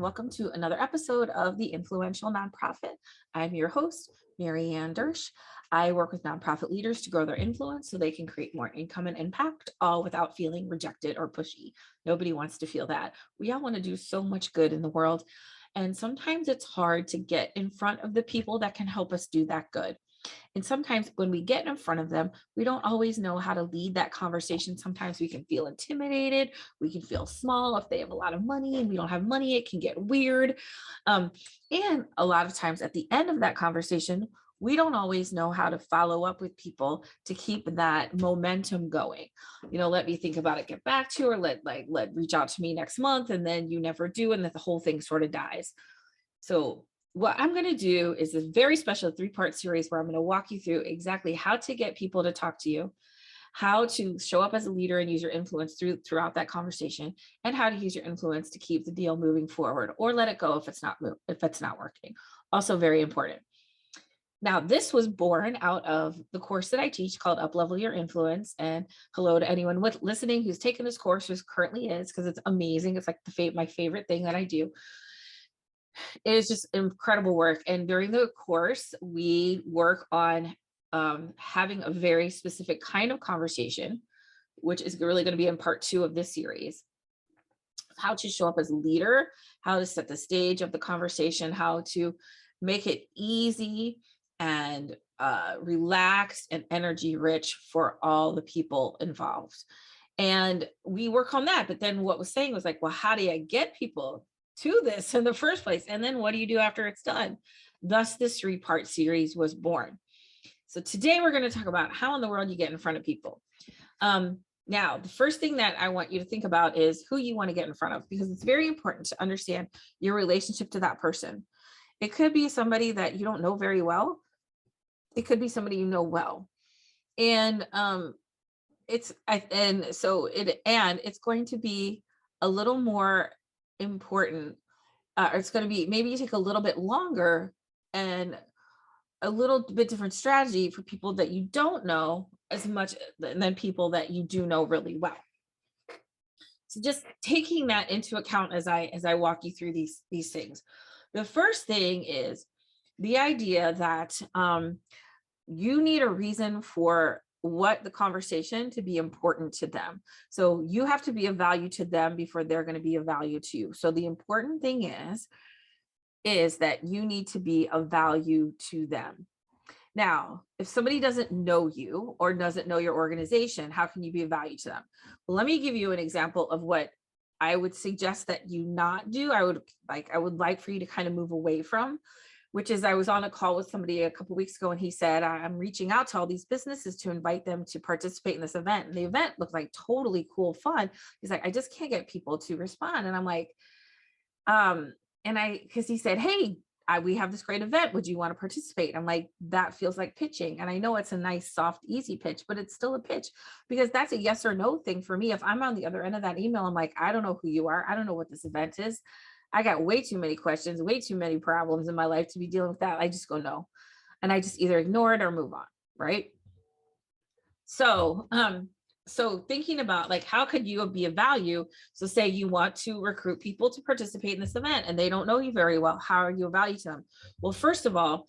welcome to another episode of The Influential Nonprofit. I'm your host, Maryanne Dersch. I work with nonprofit leaders to grow their influence so they can create more income and impact, all without feeling rejected or pushy. Nobody wants to feel that. We all want to do so much good in the world, and sometimes it's hard to get in front of the people that can help us do that good. And sometimes when we get in front of them, we don't always know how to lead that conversation. Sometimes we can feel intimidated. We can feel small. If they have a lot of money and we don't have money, it can get weird. And a lot of times at the end of that conversation, we don't always know how to follow up with people to keep that momentum going. Let me think about it, get back to you, or let reach out to me next month. And then you never do. And that the whole thing sort of dies. So what I'm going to do is a very special 3-part series where I'm going to walk you through exactly how to get people to talk to you, how to show up as a leader and use your influence throughout that conversation, and how to use your influence to keep the deal moving forward or let it go if it's not working. Also very important. Now, this was born out of the course that I teach called Up-Level Your Influence. And hello to anyone listening who's taken this course, who's currently is, because it's amazing. It's like my favorite thing that I do. It is just incredible work. And during the course, we work on having a very specific kind of conversation, which is really going to be in part 2 of this series. How to show up as a leader, how to set the stage of the conversation, how to make it easy and relaxed and energy rich for all the people involved. And we work on that. But then what was saying was like, well, how do I get people to this in the first place? And then what do you do after it's done? Thus, this 3-part series was born. So today we're going to talk about how in the world you get in front of people. Now, the first thing that I want you to think about is who you want to get in front of, because it's very important to understand your relationship to that person. It could be somebody that you don't know very well. It could be somebody you know well. And it's going to be a little more important. It's going to be, maybe you take a little bit longer and a little bit different strategy for people that you don't know as much than people that you do know really well. So just taking that into account as I walk you through these things. The first thing is the idea that you need a reason for what the conversation to be important to them. So you have to be of value to them before they're going to be of value to you. So the important thing is that you need to be of value to them. Now, if somebody doesn't know you or doesn't know your organization, how can you be of value to them? Well, let me give you an example of what I would suggest that you not do. I would like for you to kind of move away from, which is, I was on a call with somebody a couple of weeks ago, and he said, I'm reaching out to all these businesses to invite them to participate in this event. And the event looked like totally cool fun. He's like, I just can't get people to respond. And I'm like, because he said, hey, we have this great event. Would you want to participate? I'm like, that feels like pitching. And I know it's a nice, soft, easy pitch, but it's still a pitch, because that's a yes or no thing for me. If I'm on the other end of that email, I'm like, I don't know who you are. I don't know what this event is. I got way too many questions, way too many problems in my life to be dealing with that. I just go no. And I just either ignore it or move on. Right. So thinking about like, how could you be of value? So say you want to recruit people to participate in this event and they don't know you very well. How are you of value to them? Well, first of all,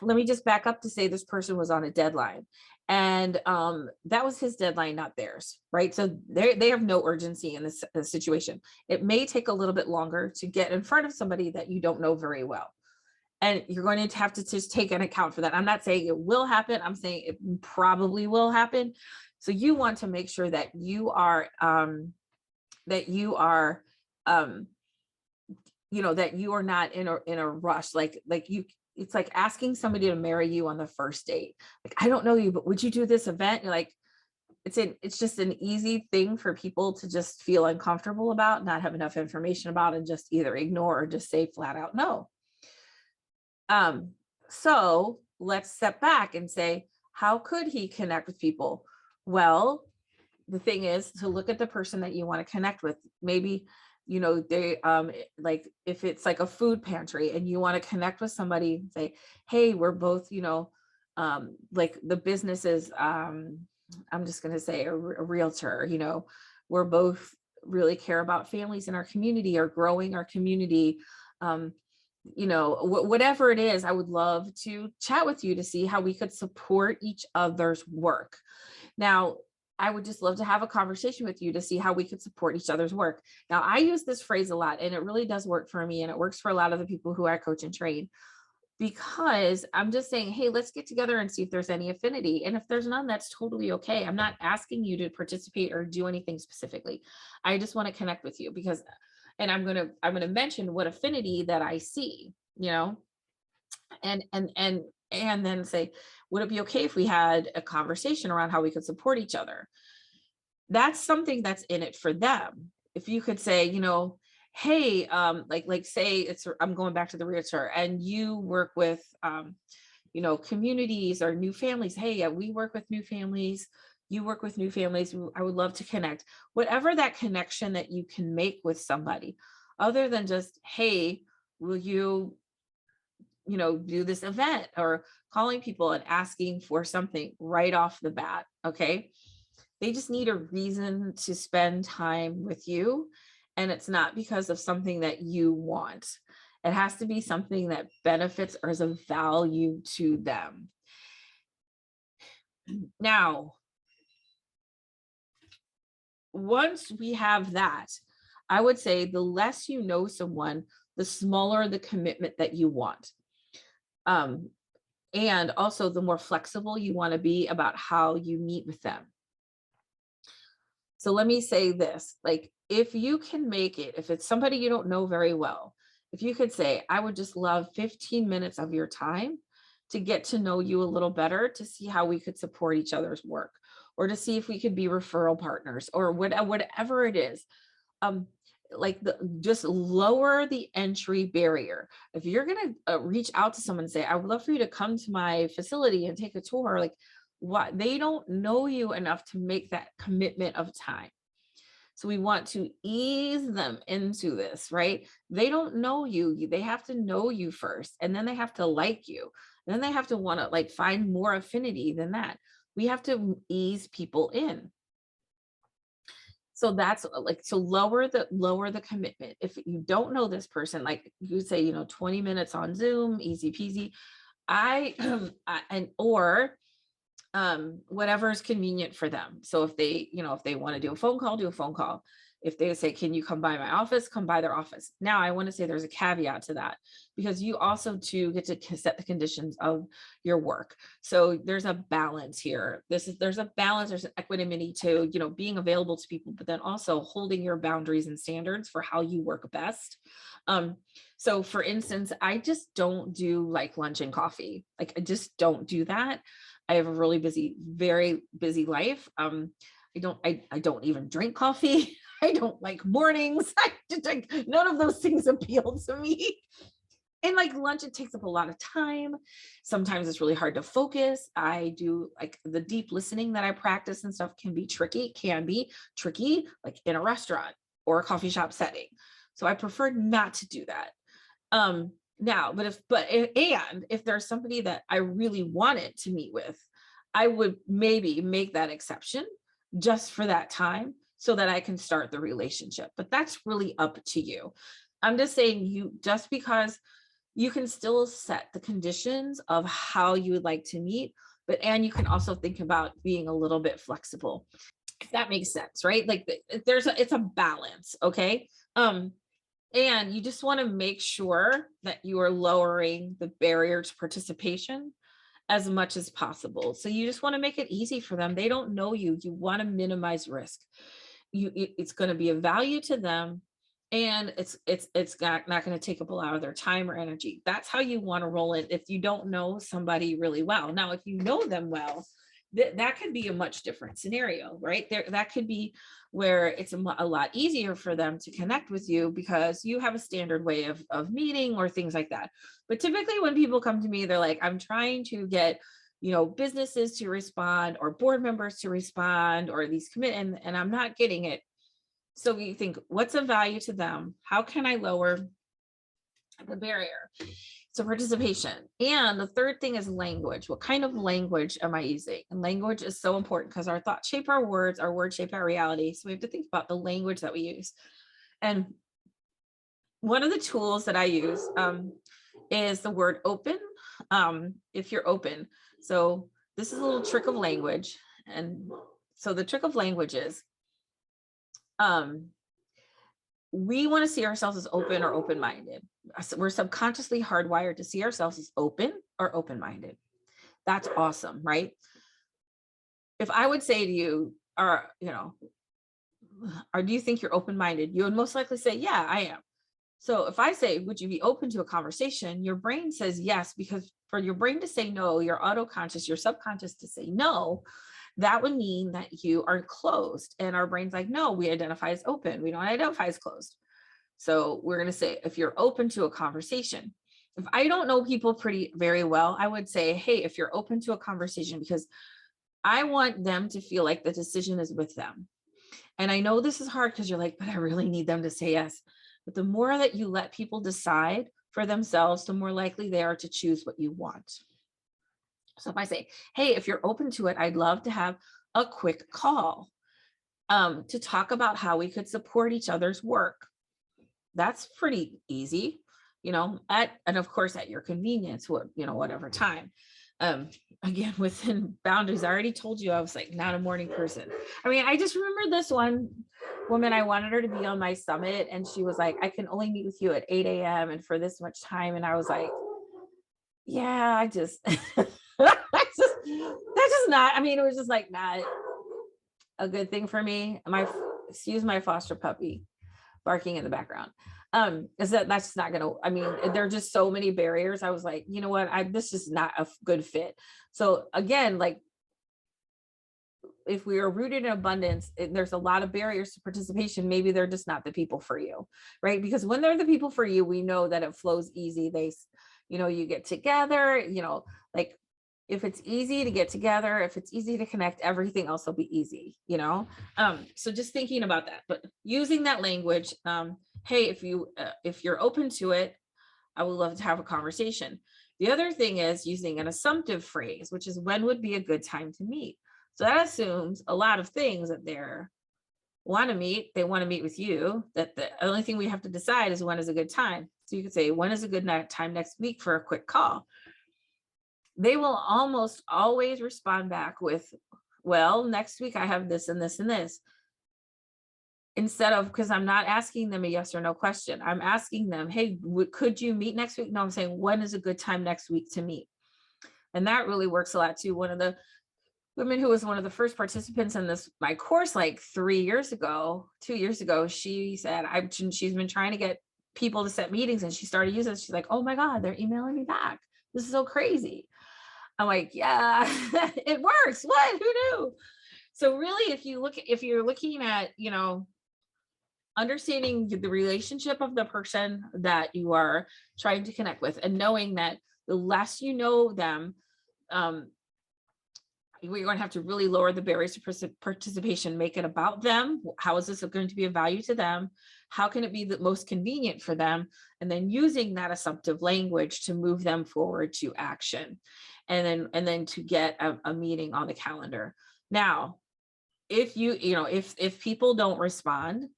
let me just back up to say this person was on a deadline, and that was his deadline, not theirs, right? So they have no urgency in this situation. It may take a little bit longer to get in front of somebody that you don't know very well, and you're going to have to just take an account for that. I'm not saying it will happen. I'm saying it probably will happen. So you want to make sure that you are that you are not in a rush, like you. It's like asking somebody to marry you on the first date. Like, I don't know you, but would you do this event? You're like, it's just an easy thing for people to just feel uncomfortable about, not have enough information about, and just either ignore or just say flat out no. So let's step back and say, how could he connect with people? Well, the thing is to look at the person that you want to connect with. Maybe they like, if it's like a food pantry and you want to connect with somebody, say, hey, we're both like the business is I'm just going to say a realtor, we're both really care about families in our community or growing our community. Whatever it is, I would love to chat with you to see how we could support each other's work. Now, I would just love to have a conversation with you to see how we could support each other's work. Now, I use this phrase a lot, and it really does work for me, and it works for a lot of the people who I coach and train, because I'm just saying, hey, let's get together and see if there's any affinity. And if there's none, that's totally okay. I'm not asking you to participate or do anything specifically. I just want to connect with you because, and I'm going to mention what affinity that I see, and then say, would it be okay if we had a conversation around how we could support each other? That's something that's in it for them. If you could say, hey, like say I'm going back to the realtor and you work with, communities or new families. Hey, yeah, we work with new families. You work with new families. I would love to connect. Whatever that connection that you can make with somebody, other than just, hey, will you do this event, or calling people and asking for something right off the bat. Okay. They just need a reason to spend time with you. And it's not because of something that you want. It has to be something that benefits or is of value to them. Now, once we have that, I would say the less you know someone, the smaller the commitment that you want. And also the more flexible you want to be about how you meet with them. So let me say this, like, if you can make it, if it's somebody you don't know very well, if you could say, I would just love 15 minutes of your time to get to know you a little better, to see how we could support each other's work, or to see if we could be referral partners, or whatever it is. Just lower the entry barrier. If you're going to reach out to someone and say, I would love for you to come to my facility and take a tour, like, what, they don't know you enough to make that commitment of time. So we want to ease them into this, right? They don't know you. They have to know you first, and then they have to like you. And then they have to want to like find more affinity than that. We have to ease people in. So that's like, so lower the commitment. If you don't know this person, like you say, 20 minutes on Zoom, easy peasy. Whatever is convenient for them. So if they want to do a phone call, do a phone call. If they say, can you come by my office, come by their office. Now, I want to say there's a caveat to that, because you also too get to set the conditions of your work. So there's a balance here. There's a balance, there's an equanimity to, being available to people, but then also holding your boundaries and standards for how you work best. So for instance, I just don't do like lunch and coffee. Like, I just don't do that. I have a really busy, very busy life. I don't even drink coffee. I don't like mornings. None of those things appeal to me. And like lunch, it takes up a lot of time. Sometimes it's really hard to focus. I do like the deep listening that I practice and stuff can be tricky, like in a restaurant or a coffee shop setting. So I prefer not to do that. Now, if there's somebody that I really wanted to meet with, I would maybe make that exception just for that time so that I can start the relationship. But that's really up to you. I'm just saying, just because you can still set the conditions of how you would like to meet, and you can also think about being a little bit flexible, if that makes sense, right? Like it's a balance. Okay. And you just want to make sure that you are lowering the barrier to participation as much as possible. So you just want to make it easy for them. They don't know you. You want to minimize risk. It's going to be of value to them, and it's not going to take up a lot of their time or energy. That's how you want to roll it if you don't know somebody really well. Now, if you know them well, that could be a much different scenario, right? That could be where it's a lot easier for them to connect with you because you have a standard way of meeting or things like that. But typically when people come to me, they're like, I'm trying to get, businesses to respond or board members to respond or these and I'm not getting it. So you think, what's of value to them? How can I lower the barrier? So participation. And the third thing is language. What kind of language am I using? And language is so important because our thoughts shape our words shape our reality. So we have to think about the language that we use. And one of the tools that I use is the word open. If you're open. So this is a little trick of language. And so the trick of language is we want to see ourselves as open or open-minded. We're subconsciously hardwired to see ourselves as open or open-minded. That's awesome, right? If I would say to you, or do you think you're open-minded? You would most likely say, yeah, I am. So if I say, would you be open to a conversation? Your brain says yes, because for your brain to say no, your autoconscious, your subconscious to say no, that would mean that you are closed. And our brain's like, no, we identify as open. We don't identify as closed. So we're going to say, if you're open to a conversation, if I don't know people very well, I would say, hey, if you're open to a conversation, because I want them to feel like the decision is with them. And I know this is hard because you're like, but I really need them to say yes. But the more that you let people decide for themselves, the more likely they are to choose what you want. So if I say, hey, if you're open to it, I'd love to have a quick call to talk about how we could support each other's work. That's pretty easy, and of course at your convenience, whatever time. Again, within boundaries. I already told you I was like not a morning person. I mean, I just remember this one woman, I wanted her to be on my summit, and she was like, I can only meet with you at 8 a.m. and for this much time. And I was like, yeah, I just that's just not, I mean, it was just like not a good thing for me. Excuse my foster puppy barking in the background. Is that's just not gonna, I mean, there are just so many barriers. I was like, you know what, this is not a good fit. So again, like if we are rooted in abundance, there's a lot of barriers to participation. Maybe they're just not the people for you, right? Because when they're the people for you, we know that it flows easy. You get together, like if it's easy to get together, if it's easy to connect, everything else will be easy, so just thinking about that, but using that language, hey, if you're open to it, I would love to have a conversation. The other thing is using an assumptive phrase, which is when would be a good time to meet. So that assumes a lot of things, that they want to meet with you, that the only thing we have to decide is when is a good time. So you could say, when is a good time next week for a quick call? They will almost always respond back with, well, next week I have this and this and this. Instead of, because I'm not asking them a yes or no question. I'm asking them, hey, could you meet next week? No, I'm saying, when is a good time next week to meet? And that really works a lot too. One of the women who was one of the first participants in my course, like 2 years ago, she said, she's been trying to get people to set meetings, and she started using it. She's like, oh my God, they're emailing me back. This is so crazy. I'm like, yeah, it works. What? Who knew? So really, if you're looking at, understanding the relationship of the person that you are trying to connect with, and knowing that the less you know them, we're going to have to really lower the barriers to participation, make it about them. How is this going to be of value to them? How can it be the most convenient for them? And then using that assumptive language to move them forward to action, and then to get a meeting on the calendar. Now, if if people don't respond,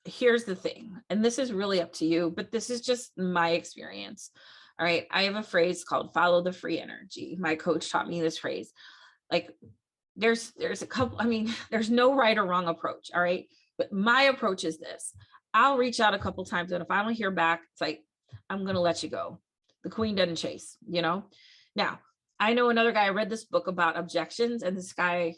here's the thing, and this is really up to you, but this is just my experience. All right. I have a phrase called follow the free energy. My coach taught me this phrase. Like there's a couple, I mean, there's no right or wrong approach. All right. But my approach is this. I'll reach out a couple times, and if I don't hear back, it's like, I'm going to let you go. The queen doesn't chase, Now, I know another guy, I read this book about objections, and this guy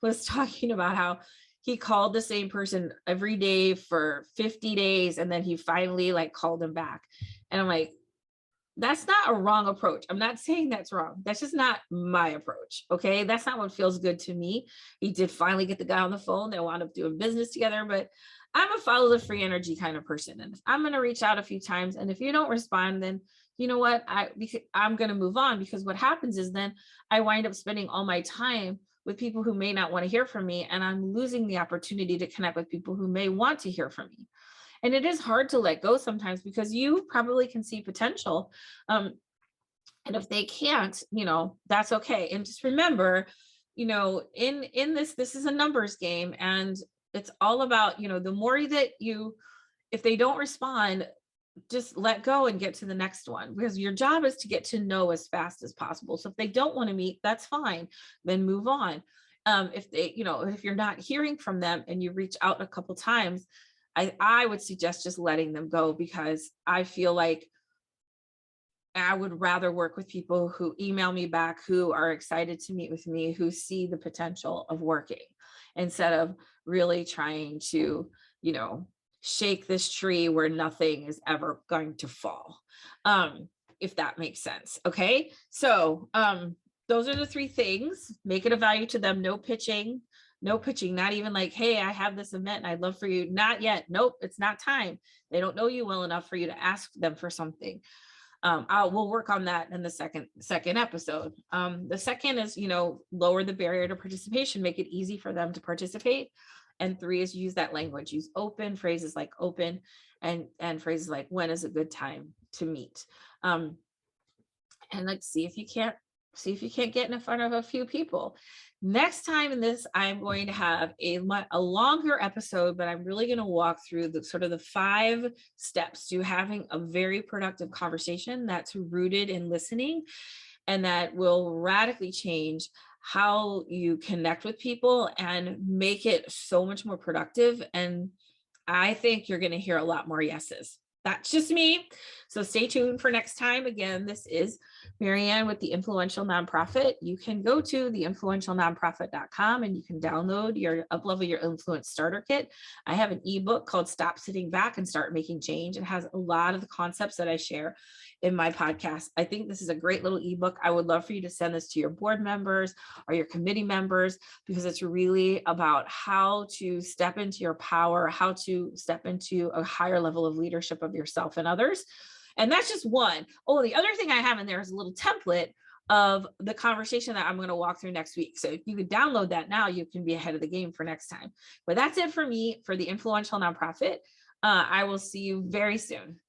was talking about how he called the same person every day for 50 days. And then he finally called him back. And I'm like, that's not a wrong approach. I'm not saying that's wrong. That's just not my approach. Okay. That's not what feels good to me. He did finally get the guy on the phone. They wound up doing business together, but I'm a follow the free energy kind of person. And if I'm going to reach out a few times, and if you don't respond, then you know what, I'm going to move on, because what happens is then I wind up spending all my time with people who may not want to hear from me. And I'm losing the opportunity to connect with people who may want to hear from me. And it is hard to let go sometimes because you probably can see potential. And if they can't, that's okay. And just remember, in this is a numbers game, and it's all about, the more that if they don't respond, just let go and get to the next one, because your job is to get to know as fast as possible. So if they don't want to meet, that's fine, then move on. If they, if you're not hearing from them and you reach out a couple times, I would suggest just letting them go, because I feel like I would rather work with people who email me back, who are excited to meet with me, who see the potential of working, instead of really trying to, shake this tree where nothing is ever going to fall. If that makes sense. Okay. So those are the 3 things. Make it a value to them. No pitching, not even like, hey, I have this event and I'd love for you. Not yet. Nope. It's not time. They don't know you well enough for you to ask them for something. We'll work on that in the second episode. The second is, lower the barrier to participation, make it easy for them to participate. And 3 is use that language, use open phrases like open, and phrases like when is a good time to meet. And let's see if you can't get in front of a few people. Next time in this, I'm going to have a longer episode, but I'm really going to walk through the sort of the 5 steps to having a very productive conversation that's rooted in listening, and that will radically change how you connect with people and make it so much more productive. And I think you're going to hear a lot more yeses. That's just me. So stay tuned for next time. Again, this is Maryanne with The Influential Nonprofit. You can go to theinfluentialnonprofit.com and you can download your Uplevel Your Influence Starter Kit. I have an ebook called Stop Sitting Back and Start Making Change. It has a lot of the concepts that I share in my podcast. I think this is a great little ebook. I would love for you to send this to your board members or your committee members, because it's really about how to step into your power, how to step into a higher level of leadership of yourself and others. And that's just one. Oh, the other thing I have in there is a little template of the conversation that I'm going to walk through next week. So if you could download that now, you can be ahead of the game for next time. But that's it for me for The Influential Nonprofit. I will see you very soon.